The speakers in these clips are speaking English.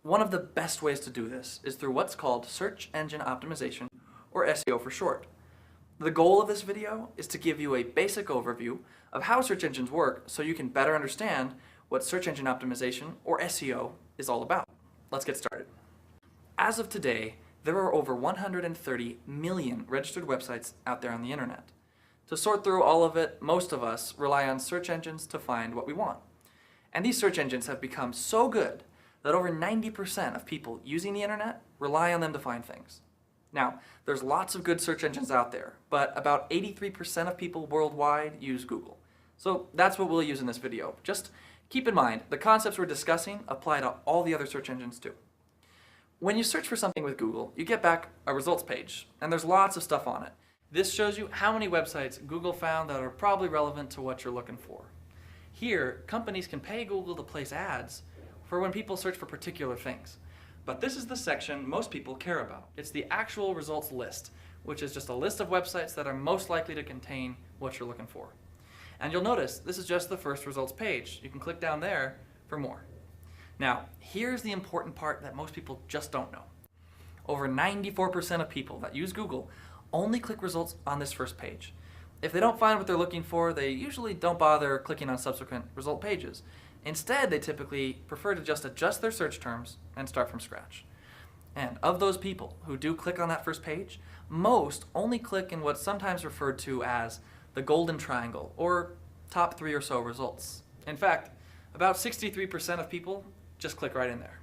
One of the best ways to do this is through what's called search engine optimization, or SEO for short. The goal of this video is to give you a basic overview of how search engines work so you can better understand what search engine optimization, or SEO, is all about. Let's get started. As of today, there are over 130 million registered websites out there on the internet. To sort through all of it, most of us rely on search engines to find what we want. And these search engines have become so good that over 90% of people using the internet rely on them to find things. Now, there's lots of good search engines out there, but about 83% of people worldwide use Google. So that's what we'll use in this video. Just keep in mind, the concepts we're discussing apply to all the other search engines too. When you search for something with Google, you get back a results page, and there's lots of stuff on it. This shows you how many websites Google found that are probably relevant to what you're looking for. Here, companies can pay Google to place ads for when people search for particular things. But this is the section most people care about. It's the actual results list, which is just a list of websites that are most likely to contain what you're looking for. And you'll notice this is just the first results page. You can click down there for more. Now, here's the important part that most people just don't know. Over 94% of people that use Google only click results on this first page. If they don't find what they're looking for, they usually don't bother clicking on subsequent result pages. Instead, they typically prefer to just adjust their search terms and start from scratch. And of those people who do click on that first page, most only click in what's sometimes referred to as the golden triangle, or top 3 or so results. In fact, about 63% of people just click right in there.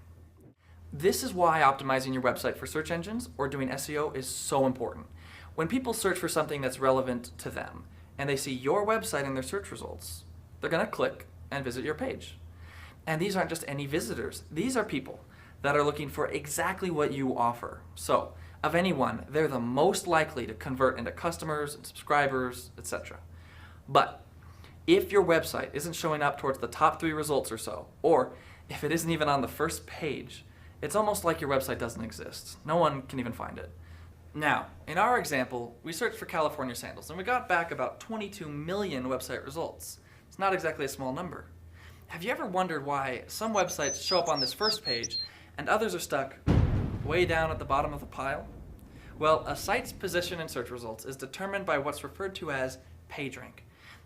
This is why optimizing your website for search engines or doing SEO is so important. When people search for something that's relevant to them and they see your website in their search results, they're going to click and visit your page. And these aren't just any visitors. These are people that are looking for exactly what you offer. So, of anyone, they're the most likely to convert into customers and subscribers, etc. But if your website isn't showing up towards the top 3 results or so, or if it isn't even on the first page, it's almost like your website doesn't exist. No one can even find it. Now, in our example, we searched for California sandals, and we got back about 22 million website results. It's not exactly a small number. Have you ever wondered why some websites show up on this first page and others are stuck way down at the bottom of the pile? Well, a site's position in search results is determined by what's referred to as PageRank.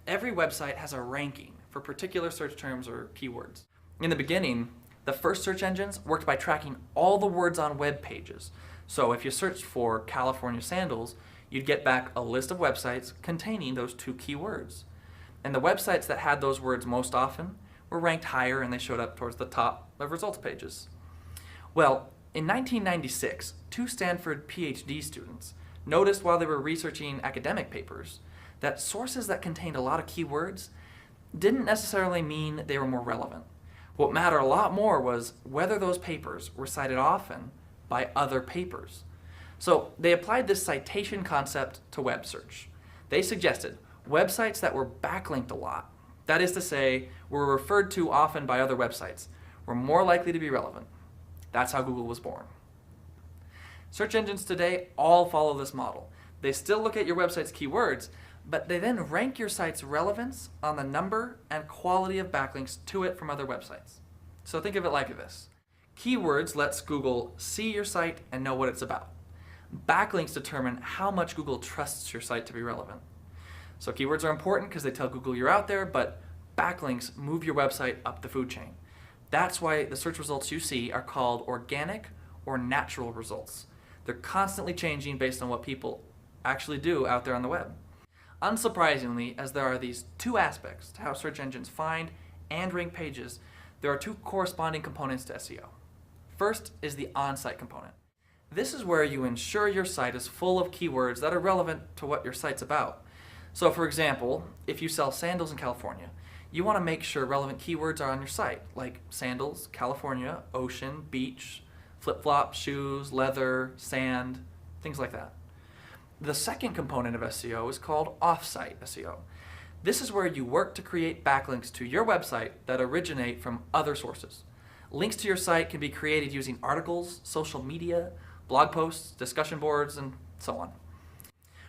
Every website has a ranking for particular search terms or keywords. In the beginning, the first search engines worked by tracking all the words on web pages. So if you searched for California sandals, you'd get back a list of websites containing those 2 keywords. And the websites that had those words most often were ranked higher, and they showed up towards the top of results pages. Well, in 1996, 2 Stanford PhD students noticed while they were researching academic papers that sources that contained a lot of keywords didn't necessarily mean they were more relevant. What mattered a lot more was whether those papers were cited often by other papers. So they applied this citation concept to web search. They suggested websites that were backlinked a lot, that is to say, were referred to often by other websites, were more likely to be relevant. That's how Google was born. Search engines today all follow this model. They still look at your website's keywords, but they then rank your site's relevance on the number and quality of backlinks to it from other websites. So think of it like this. Keywords lets Google see your site and know what it's about. Backlinks determine how much Google trusts your site to be relevant. So keywords are important because they tell Google you're out there, but backlinks move your website up the food chain. That's why the search results you see are called organic or natural results. They're constantly changing based on what people actually do out there on the web. Unsurprisingly, as there are these 2 aspects to how search engines find and rank pages, there are 2 corresponding components to SEO. First is the on-site component. This is where you ensure your site is full of keywords that are relevant to what your site's about. So for example, if you sell sandals in California, you want to make sure relevant keywords are on your site, like sandals, California, ocean, beach, flip-flops, shoes, leather, sand, things like that. The second component of SEO is called off-site SEO. This is where you work to create backlinks to your website that originate from other sources. Links to your site can be created using articles, social media, blog posts, discussion boards, and so on.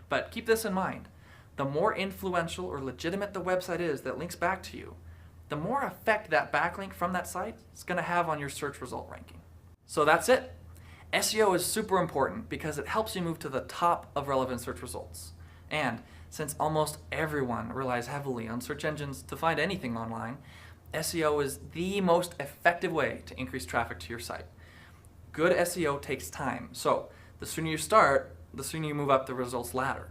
But keep this in mind. The more influential or legitimate the website is that links back to you, the more effect that backlink from that site is going to have on your search result ranking. So that's it. SEO is super important because it helps you move to the top of relevant search results. And since almost everyone relies heavily on search engines to find anything online, SEO is the most effective way to increase traffic to your site. Good SEO takes time, so the sooner you start, the sooner you move up the results ladder.